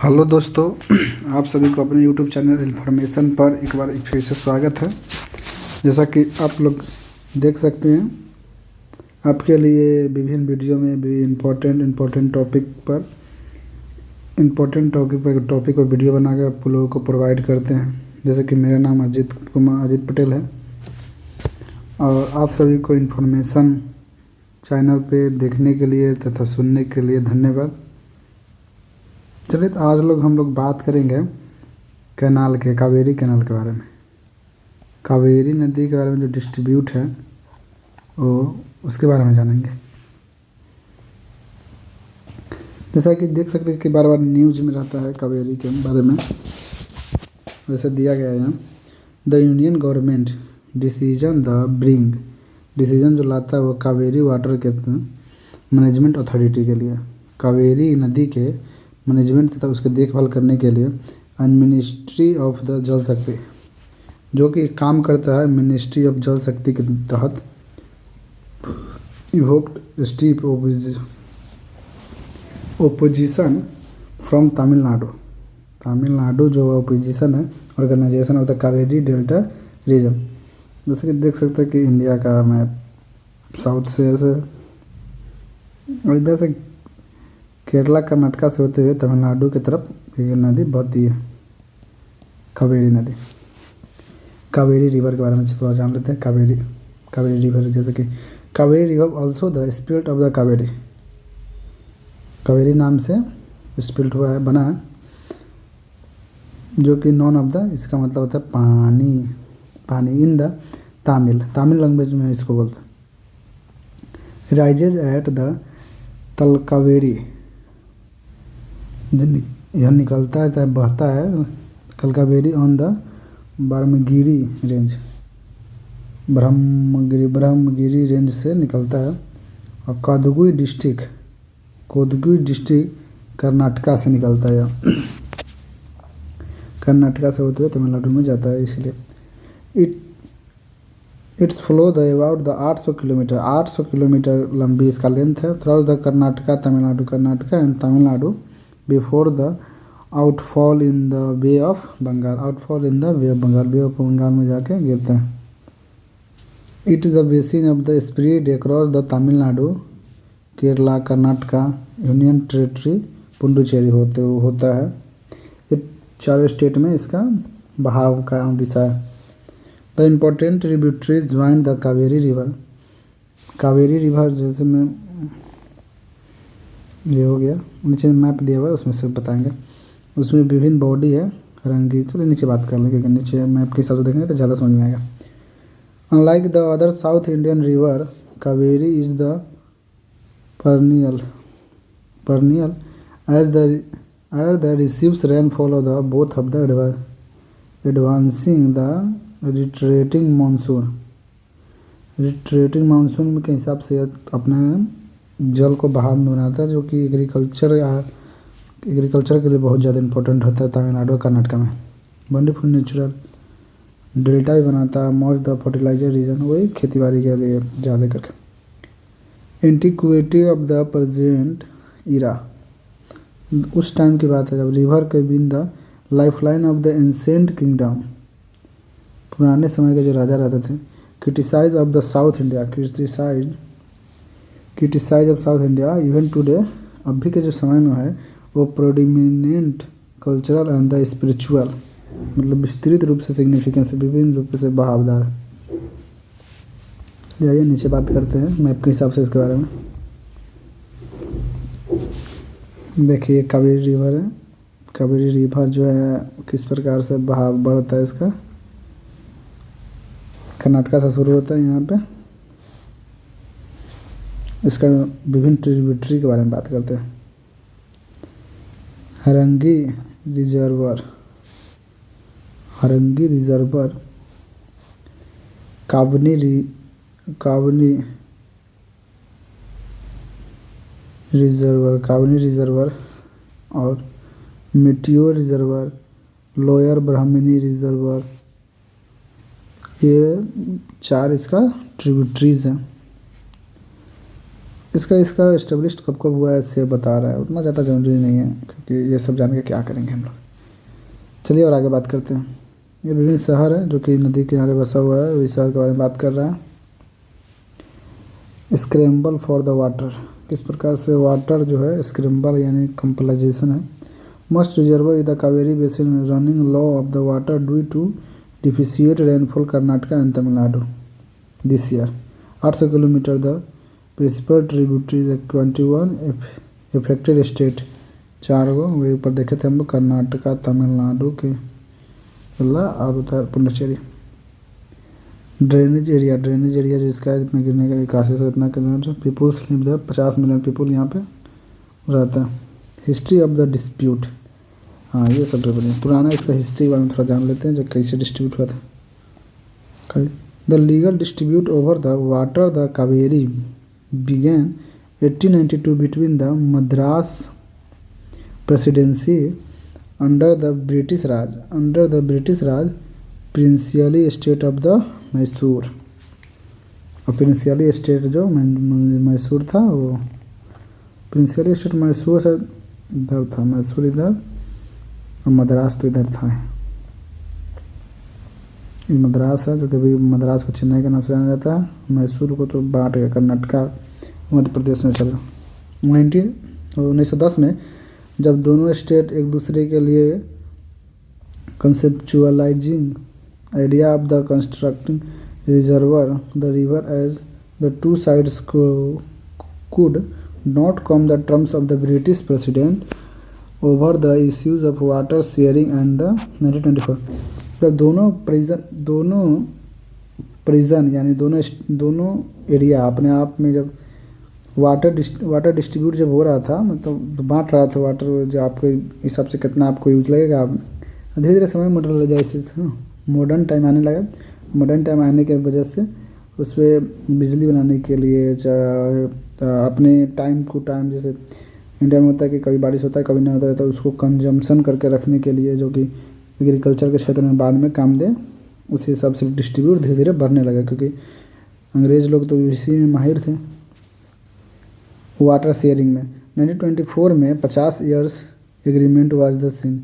Hello दोस्तों, आप सभी को अपने यूट्यूब चैनल इन्फॉर्मेशन पर एक बार फिर से स्वागत है। जैसा कि आप लोग देख सकते हैं, आपके लिए विभिन्न वीडियो में भी इम्पोर्टेंट टॉपिक पर वीडियो बनाकर आप लोगों को प्रोवाइड करते हैं। जैसे कि मेरा नाम अजीत पटेल है और आप सभी को इन्फॉर्मेशन चैनल पे देखने के लिए तथा सुनने के लिए धन्यवाद। चलिए, तो आज हम लोग बात करेंगे कावेरी कैनाल के बारे में। कावेरी नदी के बारे में जो डिस्ट्रीब्यूट है वो उसके बारे में जानेंगे। जैसा कि देख सकते हैं कि बार बार न्यूज में रहता है कावेरी के बारे में। वैसे दिया गया है यहाँ, द यूनियन गवर्नमेंट डिसीजन जो लाता है वो कावेरी वाटर के मैनेजमेंट अथॉरिटी के लिए, कावेरी नदी के मैनेजमेंट तथा उसके देखभाल करने के लिए मिनिस्ट्री ऑफ द जल शक्ति, जो कि काम करता है मिनिस्ट्री ऑफ जल शक्ति के तहत, evoked steep opposition from Tamil Nadu जो ओपोजिशन है organization of the Kaveri delta region. जैसे कि देख सकते हैं कि इंडिया का मैप साउथ से और इधर से केरला कर्नाटका से होते हुए तमिलनाडु की तरफ ये नदी बहती है, कावेरी नदी। कावेरी रिवर के बारे में थोड़ा जान लेते हैं। कावेरी रिवर, जैसे कि Kaveri river also the spilt of the Kaveri, Kaveri नाम से स्पिल्ट हुआ है, बना है, जो कि नॉन ऑफ द, इसका मतलब होता है पानी इन द तमिल लैंग्वेज में इसको बोलते हैं। राइजेज एट द तलकावेरी, यह निकलता है बहता है कलकावेरी ऑन द ब्रह्मगिरी रेंज से निकलता है और कोदगुई डिस्ट्रिक्ट कर्नाटका से निकलता है। कर्नाटका से होते हुए तमिलनाडु में जाता है, इसलिए its flow the about the 800 kilometre लंबी इसका लेंथ है, through the Karnataka and Tamil Nadu before the outfall in the Bay of Bengal में जाके गिरते हैं। It is the basin of the spread across the Tamil Nadu, Kerala, Karnataka, union territory, Puducherry होता है। ये चारों स्टेट में इसका बहाव का दिशा है। The important tributaries join the Kaveri river, जैसे में ये हो गया, नीचे मैप दिया हुआ है उसमें से बताएंगे। उसमें विभिन्न बॉडी है रंगी। चलिए नीचे बात कर लें, क्योंकि नीचे मैप के हिसाब से देखेंगे तो ज़्यादा समझ में आएगा। Unlike the other south Indian river, Kaveri is the perennial as the receives rainfall of the both of the advancing the retreating monsoon के हिसाब से अपने जल को बहाव में बनाता है, जो कि एग्रीकल्चर के लिए बहुत ज़्यादा इंपॉर्टेंट होता है तमिलनाडु और कर्नाटका में। वंडरफुल नेचुरल डेल्टा भी बनाता है, मॉइस्ट द फर्टिलाइजर रीजन, वही खेती बाड़ी के लिए ज़्यादा करके। Antiquity of the present era, उस टाइम की बात है जब रिवर के been the lifeline of the ancient kingdom, पुराने समय के जो राजा रहते थे। Criticize of South India even today, अभी के जो समय में है वो predominant cultural and the spiritual, मतलब विस्तृत रूप से सिग्निफिकेंस, विभिन्न रूप से बहावदार। जाइए नीचे बात करते हैं मैप के हिसाब से इसके बारे में। देखिए कावेरी रिवर है। कावेरी रिवर जो है किस प्रकार से बहाव बढ़ता है इसका, कर्नाटका से शुरू होता है यहाँ पे। इसका विभिन्न ट्रिब्यूटरी के बारे में बात करते हैं। हरंगी रिजर्वर, काबनी रिजर्वर और मेटियोर रिजर्वर, लोअर ब्राह्मणी रिजर्वर, ये चार इसका ट्रिब्यूटरीज हैं। इसका इसका इस्टेब्लिश कब कब हुआ है इससे बता रहा है, उतना ज़्यादा जरूरी नहीं है क्योंकि ये सब जान के क्या करेंगे हम लोग। चलिए और आगे बात करते हैं। ये विभिन्न शहर है जो कि नदी के किनारे बसा हुआ है, वही शहर के बारे में बात कर रहा है। स्क्रैम्बल फॉर द वाटर, किस प्रकार से वाटर जो है स्क्रैम्बल यानी कंपलाइजेशन है। Must reservoir in the Kaveri basin running low of the water due to deficient rainfall Karnataka and Tamil Nadu this year 800 kilometre the principal tributary 21 affected state. 4 go वही ऊपर देखे थे हम लोग, कर्नाटका, तमिलनाडु के और उधर पुडुचेरी। ड्रेनेज एरिया जो इसका है जितना गिरने का काशी से इतना kilometre. Peoples live the 50 million people यहाँ पे रहता है। हिस्ट्री ऑफ द डिस्प्यूट, हाँ ये सब पुराना इसका हिस्ट्री बारे में थोड़ा जान लेते हैं, जब कैसे डिस्ट्रीब्यूट हुआ था। The legal distribute over the water the Kaveri began 1892 between the Madras Presidency under the British Raj princely state of the Mysore. और प्रिंसियली स्टेट जो मैसूर था वो प्रिंसियली स्टेट मैसूर से इधर था, मैसूर इधर और मद्रास तो इधर था। ये मद्रास है जो कि अभी मद्रास को चेन्नई के नाम से जाना जाता है, मैसूर को तो बांट गया, कर्नाटका मध्य प्रदेश में चला। 1910 में जब दोनों स्टेट एक दूसरे के लिए conceptualizing idea of the constructing reservoir the river as the two sides could not come the terms of the British president over the issues of water sharing and the 1924 जब दोनों प्रिजन यानी दोनों area अपने आप में जब water distribute जब हो रहा था, मतलब बांट रहा था वाटर, जो आपके हिसाब से कितना आपको यूज लगेगा। आप धीरे धीरे समय मॉडल जैसे मॉडर्न टाइम आने लगा। मॉडर्न टाइम आने की वजह से उस पर बिजली बनाने के लिए अपने टाइम टू टाइम, जैसे इंडिया में होता है कि कभी बारिश होता है कभी नहीं होता है, तो उसको कंजम्पशन करके रखने के लिए जो कि एग्रीकल्चर के क्षेत्र में बाद में काम दे, उसी हिसाब से डिस्ट्रीब्यूट धीरे धीरे बढ़ने लगा क्योंकि अंग्रेज़ लोग तो इसी में माहिर थे वाटर शेयरिंग में। 1924 में 50 years agreement was the scene.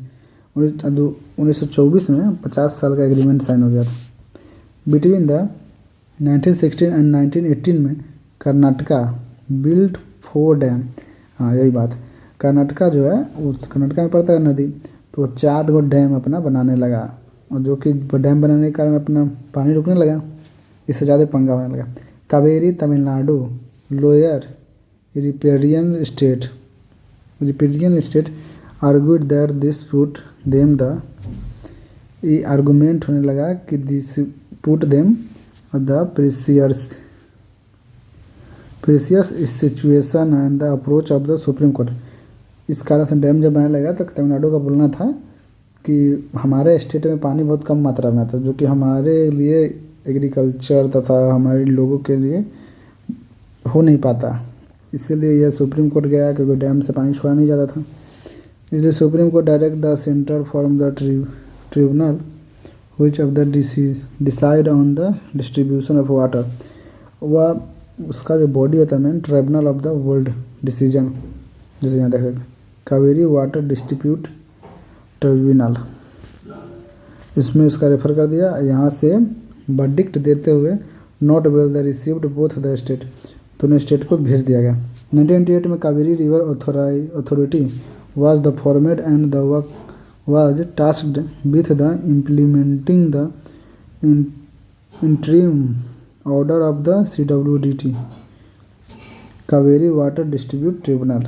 1924 में 50 साल का एग्रीमेंट साइन हो गया था। बिटवीन द 1916 एंड 1918 में कर्नाटका बिल्ट 4 डैम, हाँ यही बात, कर्नाटका जो है उस कर्नाटका में पड़ता है नदी, तो 4 गो डैम अपना बनाने लगा, और जो कि डैम बनाने के कारण अपना पानी रुकने लगा, इससे ज़्यादा पंगा होने लगा। Kaveri Tamil Nadu lower riparian state argued that this put them the, ये आर्गूमेंट होने लगा कि this put them the precious situation and the approach of the Supreme court. इस कारण से डैम जब बनाने लगा तो तमिलनाडु का बोलना था कि हमारे स्टेट में पानी बहुत कम मात्रा में था, जो कि हमारे लिए एग्रीकल्चर तथा हमारे लोगों के लिए हो नहीं पाता, इसीलिए यह सुप्रीम कोर्ट गया क्योंकि डैम से पानी छोड़ा नहीं जाता था। इसलिए supreme court direct the centre form the tribunal which of the decide on the distribution of water। वह उसका जो बॉडी होता है main tribunal of the world decision, जैसे यहाँ देख सकते कावेरी वाटर डिस्ट्रीब्यूट ट्रिब्यूनल, इसमें उसका रेफर कर दिया। यहाँ से वर्डिक्ट देते हुए not well the received both the state, दोनों स्टेट को भेज दिया गया। 1928 में Kaveri river authority was the format and the work was tasked with the implementing the interim order of the CWDT Kaveri water distribute tribunal.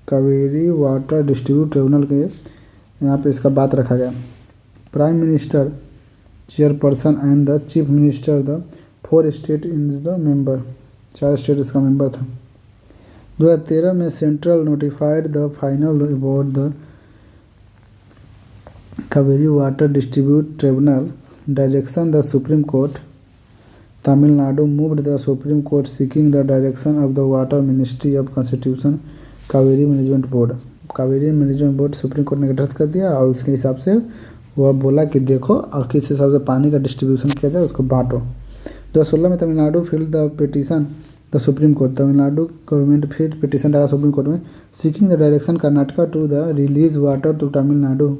Kaveri water distribute tribunal के यहाँ पे इसका बात रखा गया। Prime minister chairperson and the chief minister the 4 state in the member, 4 state इसका member था। 2013 में central notified the final about the Kaveri Water Distribute Tribunal direction the Supreme Court. Tamil Nadu moved the Supreme Court seeking the direction of the Water Ministry of Constitution Kaveri Management Board। Kaveri management board supreme court ने गठित कर दिया और उसके हिसाब से वह बोला कि देखो और किस हिसाब से पानी का डिस्ट्रीब्यूशन किया जाए, उसको बांटो। 2016 में Tamil Nadu filed the petition the Supreme Court, Tamil Nadu government फिर पिटिशन डाला सुप्रीम कोर्ट में, seeking the direction Karnataka to the release water to Tamil Nadu.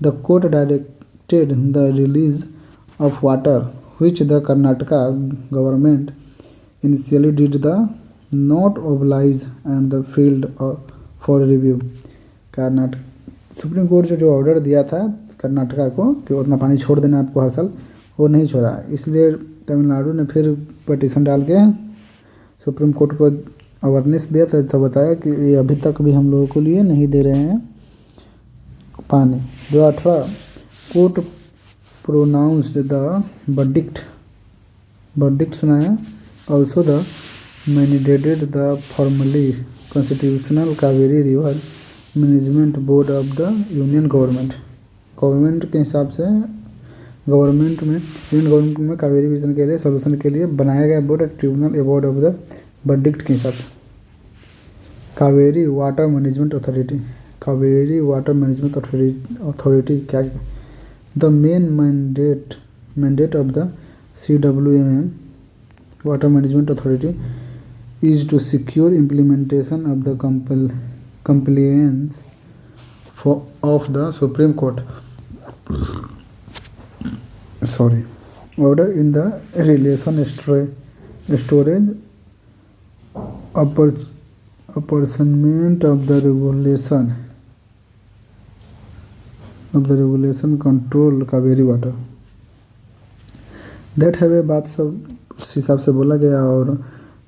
The court directed the release of water which the Karnataka government initially did the not oblige and the field for review। Karnataka supreme court जो order दिया था कर्नाटका को कि उतना पानी छोड़ देना आपको हर साल, वो नहीं छोड़ा, इसलिए तमिलनाडु ने फिर पटिशन डाल के सुप्रीम कोर्ट को अवेयरनेस दिया था, तो बताया कि ये अभी तक भी हम लोगों को लिए नहीं दे रहे हैं पानी। जो 18 कोर्ट प्रोनाउंस्ड द वर्डिक्ट सुनाया, also the mandated the formally constitutional Kaveri river management board of the union government के हिसाब से यूनियन गवर्नमेंट में कावेरी विजन के लिए सोल्यूशन के लिए बनाया गया board tribunal award of the verdict के हिसाब से। कावेरी वाटर मैनेजमेंट अथॉरिटी क्या, the main mandate of the CWMM water management authority is to secure implementation of the compliance of the Supreme Court order in the relation storage apportionment of the regulation control Kaveri water। That है वे बात सब उस हिसाब से बोला गया और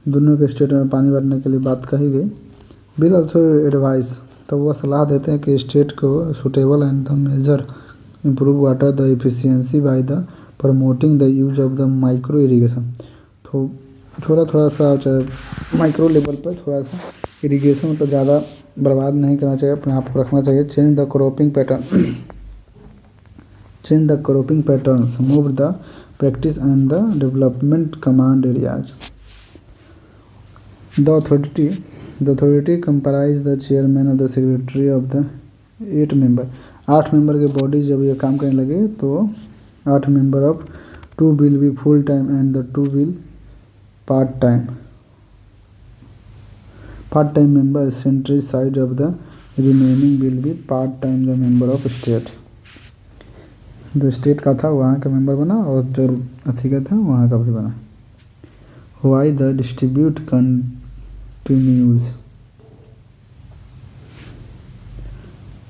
दोनों के स्टेट में पानी बांटने के लिए बात कही गई। बिल ऑल्सो एडवाइस, तो वह सलाह देते हैं कि स्टेट को suitable and the major improve water the efficiency by the promoting the use of the micro irrigation. तो थोड़ा सा चाहे माइक्रो लेवल पर थोड़ा सा इरीगेशन तो ज़्यादा बर्बाद नहीं करना चाहिए, अपने आप को रखना चाहिए। Change the cropping patterns, move the practice and the development command areas। The authority comprise the chairman of the secretary of the 8 member। 8 member के बॉडी जब ये काम करने लगे तो 8 member of 2 will be full time and the 2 will part time member central side of the remaining will be part time the member of state। जो state का था वहाँ का मेंबर बना और जो अथी का था वहाँ का भी बना। Why the distribute continues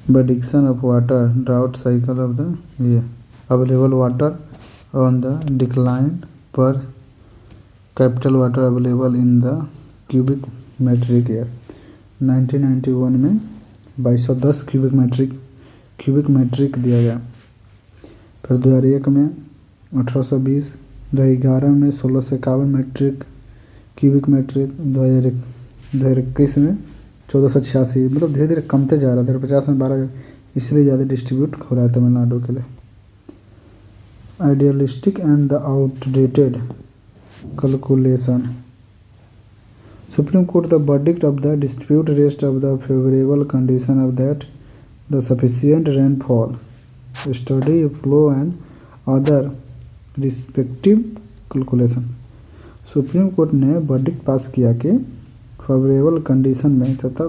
prediction of water drought cycle of the year, available water on the decline per capital water available in the cubic metric year। 1991 में 2210 क्यूबिक मेट्रिक दिया गया, फिर 2001 में 1820, 2011 में 1651 क्यूबिक मेट्रिक, 2021 में 1486, मतलब धीरे धीरे कमते जा रहा है। 2050 में 12, इसलिए ज़्यादा डिस्ट्रीब्यूट हो रहा है तमिलनाडु के लिए। Idealistic and the outdated calculation, supreme court the verdict of the dispute rest of the favourable condition of that the sufficient rainfall steady flow and other respective calculation. Supreme court ने verdict पास किया कि favourable condition में तथा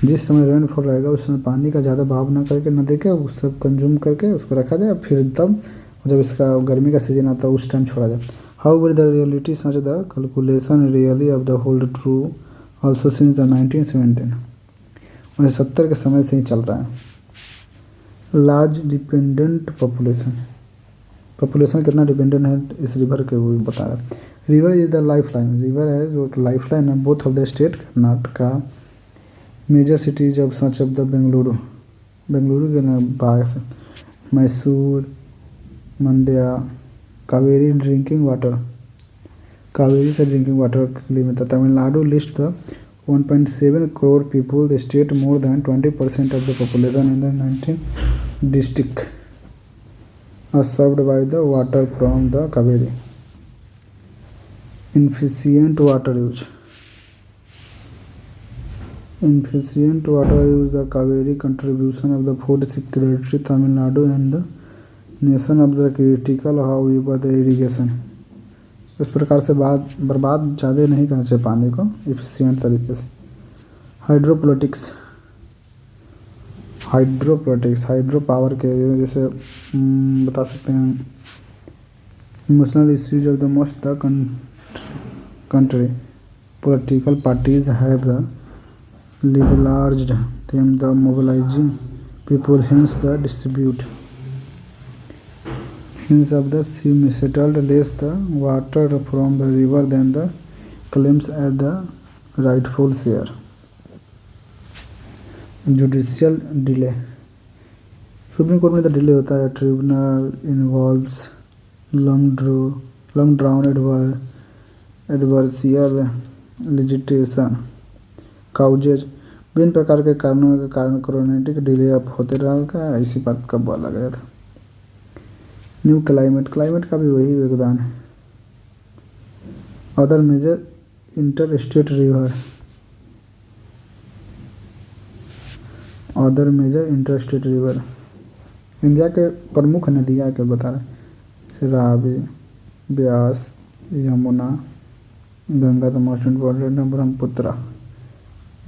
जिस समय rainfall रहेगा उस समय पानी का ज़्यादा बहाव ना करके न देके उस सब कंज्यूम करके उसको रखा जाए, फिर तब जब इसका गर्मी का सीजन आता है उस टाइम छोड़ा जाए। How were the reality such the calculation really of the hold true also since the 1917। 1970 के समय से ही चल रहा है। लार्ज डिपेंडेंट पॉपुलेशन कितना डिपेंडेंट है इस रिवर के, वो बता रहा है। River is the life line, river है जो लाइफ लाइन है both of the state Karnataka. Major cities of such of the Bengaluru के भाग से मैसूर, मंड्या। कावेरी ड्रिंकिंग वाटर, कावेरी से ड्रिंकिंग वाटर के लिए मिलता। Tamil Nadu list the 1.7 crore people, the state more than 20% of the population in the 19 districts are served by the water from the Kaveri। Efficient water use, the Kaveri contribution of the food security Tamil Nadu and the nation of the critical, however the irrigation उस प्रकार से बर्बाद ज़्यादा नहीं करना चाहिए पानी को, एफिशिएंट तरीके से। हाइड्रोपोलिटिक्स हाइड्रो पावर के जैसे बता सकते हैं। Emotional issues of the most the country political parties have leveraged them the mobilizing people, hence the dispute of the sea settled less the water from the river than the claims as the rightful share. Judicial delay, supreme court में तो delay होता है। Tribunal involves long drawn adversarial litigation causes, विभिन्न प्रकार के कारणों के कारण क्रोनेटिक डिले अप होते रहेगा। इसी बात का बोला गया था। न्यू क्लाइमेट का भी वही योगदान है। Other major inter state river, India के प्रमुख नदियाँ के बता रहे, Ravi, Beas, Yamuna, Ganga the most important, Brahmaputra,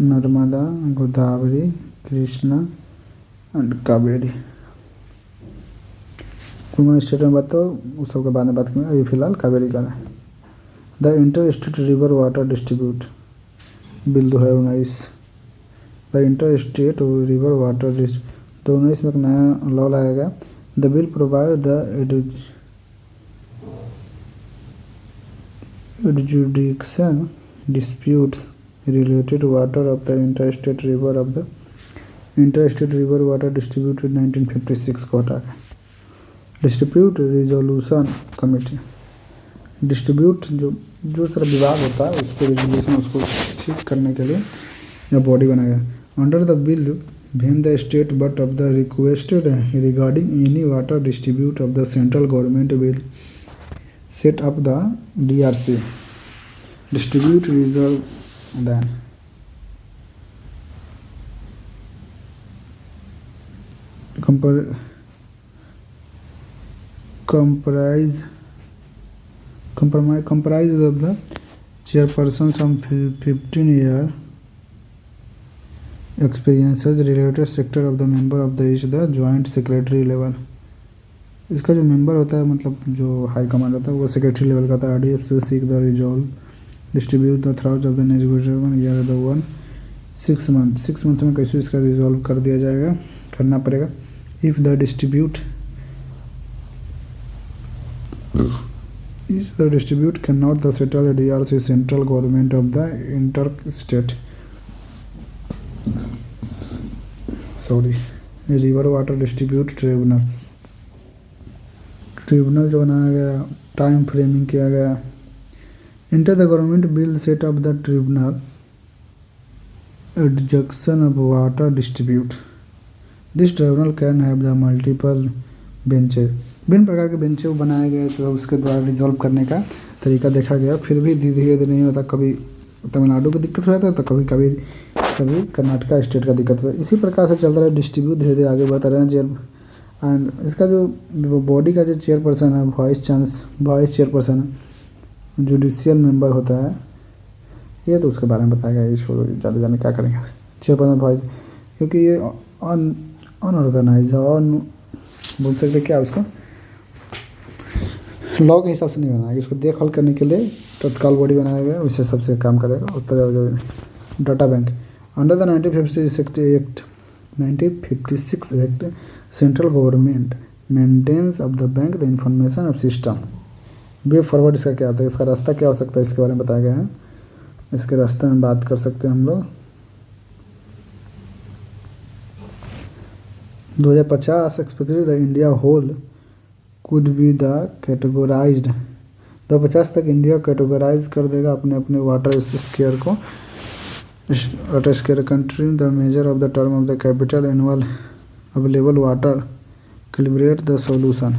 Narmada, Godavari, Krishna and Kaveri. कुमार स्टेट में बात तो उस सब के बाद में बात करेंगे, अभी फिलहाल कावेरी का है। The inter state river water distribute bill 2019, the inter state river water 2019 में एक नया लॉ लाया गया। The bill provide the adjudication disputes related to water of the interstate river water distributed 1956 को हटा के डिस्ट्रीब्यूट रिजोल्यूशन कमेटी, डिस्ट्रीब्यूट जो सारा विवाद होता है उसके रिजोल्यूशन उसको ठीक करने के लिए यह बॉडी बनाया गया। Under the bill when the state but of the request regarding any water dispute of the central government will set up the DRC distribute reserve then comprise of the chairperson some 15-year experiences related sector of the member of the each the joint secretary level। इसका जो member होता है मतलब जो high command होता है वो secretary level का होता है। RDF से seek the resolve distribute the throughout of the negotiation year the 6 month में कैसे इसका रिजॉल्व कर दिया जाएगा, करना पड़ेगा। If the distribute can not the settle DRC central government of the inter state river water distribute tribunal जो बनाया गया, टाइम फ्रेमिंग किया गया। Inter the government bill set up the tribunal adjection of water distribute this tribunal can have the multiple benches, विभिन्न प्रकार के benches बनाए गए तो उसके द्वारा रिजॉल्व करने का तरीका देखा गया। फिर भी धीरे धीरे नहीं होता, कभी तमिलनाडु का दिक्कत हो जाता है तो कभी कर्नाटका स्टेट का दिक्कत होता है। इसी प्रकार से चल रहा है डिस्ट्रीब्यूट, धीरे धीरे आगे बढ़ता रहे हैं। एंड इसका जो बॉडी का जो चेयरपर्सन है वाइस चेयरपर्सन है, जुडिशियल मेंबर होता है, ये तो उसके बारे में बताएगा। ये छोड़ो, ज़्यादा जाने क्या करेंगे। चेयरपर्सन वाइस, क्योंकि ये अनऑर्गेनाइज बोल सकते क्या उसको लॉ के हिसाब से नहीं बनाया, इसको देखभाल करने के लिए तत्काल बॉडी बनाया गया, उससे सबसे काम करेगा। उत्तर data bank under the 1956 act central government maintains of the bank the information of system. Way forward इसका क्या होता है, इसका रास्ता क्या हो सकता है, इसके बारे में बताया गया है। इसके रास्ते में बात कर सकते हैं हम लोग। 2050 expected the India whole could be the categorized, 2050 तक इंडिया कैटेगराइज कर देगा अपने अपने वाटर स्केयर को। Water scare country the major of the term of the capital annual available water calibrate the solution,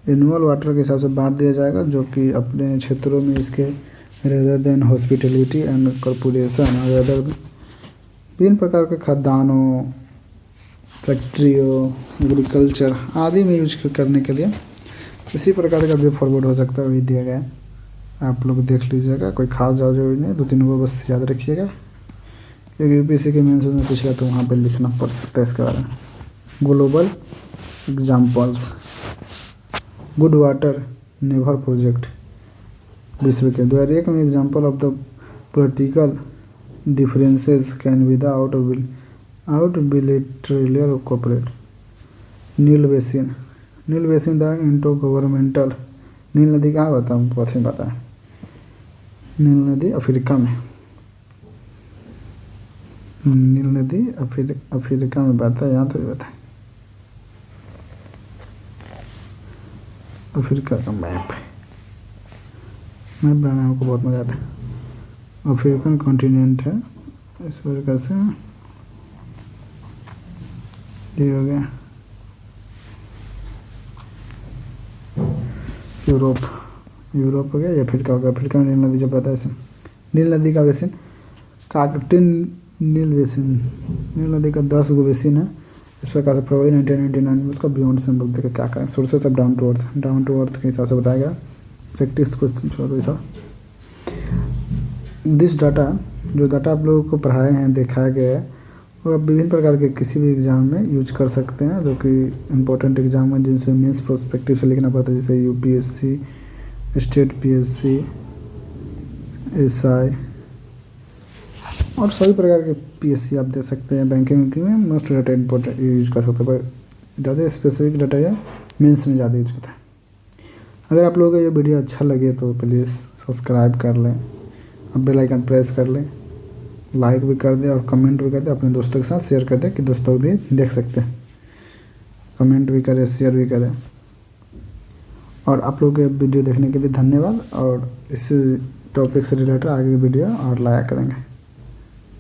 annual water के हिसाब से बांट दिया जाएगा जो कि अपने क्षेत्रों में इसके rather than hospitality and corporation और अदर विभिन्न प्रकार के खाद्यान्नों, फैक्ट्रियों, एग्रीकल्चर आदि में यूज करने के लिए इसी प्रकार का भी फॉरवर्ड हो सकता है, वही दिया गया है। आप लोग देख लीजिएगा, कोई खास ज़्यादा जरूरी नहीं, 2-3 को बस याद रखिएगा, क्योंकि यूपीएससी के मेंस में पूछेगा तो वहाँ पे लिखना पड़ सकता है इसके बारे में। Global examples, good water never project विश्व के 2001 में example of the political differences can be the out bilateral cooperate. Nile basin the into governmental, Nile नदी कहाँ बता है, पता नहीं पता है। नील नदी अफ्रीका में, नील नदी अफ्रीका में बहता है, यहाँ तो भी बता है। अफ्रीका का मैप बनाने में को बहुत मज़ा आता है। अफ्रीकन कॉन्टिनेंट है, इस प्रकार से ये हो गया। यूरोप हो गया, या अफ्रीका हो गया। अफ्रीका में नील नदी जो पता है इसे, नील नदी का बेसिन काकटिन नील नदी का 10 गो बेसिन है। इस प्रकार से फरवरी 1999 में उसका बियॉन्ड से हम लोग देखें क्या करें। Sources of down to earth के हिसाब से बताया गया। प्रैक्टिस क्वेश्चन छोड़ दो सब। दिस डाटा, जो डाटा आप लोगों को पढ़ाए हैं, दिखाया गया है, वो आप विभिन्न प्रकार के किसी भी एग्ज़ाम में यूज कर सकते हैं, जो कि इम्पोर्टेंट एग्ज़ाम है जिनसे मेंस प्रोस्पेक्टिव से लिखना पड़ता है, जैसे यूपीएससी, स्टेट पीएससी, एसआई और सभी प्रकार के पीएससी आप दे सकते हैं। बैंकिंग में मोस्ट डाटा इम्पोर्टेंट यूज कर सकते हैं, पर ज़्यादा स्पेसिफिक डाटा या मेंस में ज़्यादा यूज करता है। अगर आप लोगों को ये वीडियो अच्छा लगे तो प्लीज़ सब्सक्राइब कर लें, बेल आइकन प्रेस कर लें, लाइक भी कर दें और कमेंट भी कर दें, अपने दोस्तों के साथ शेयर कर दें कि दोस्तों भी देख सकते हैं। कमेंट भी करें, शेयर भी करें। और आप लोगों के वीडियो देखने के लिए धन्यवाद, और इस टॉपिक से रिलेटेड आगे वीडियो और लाया करेंगे।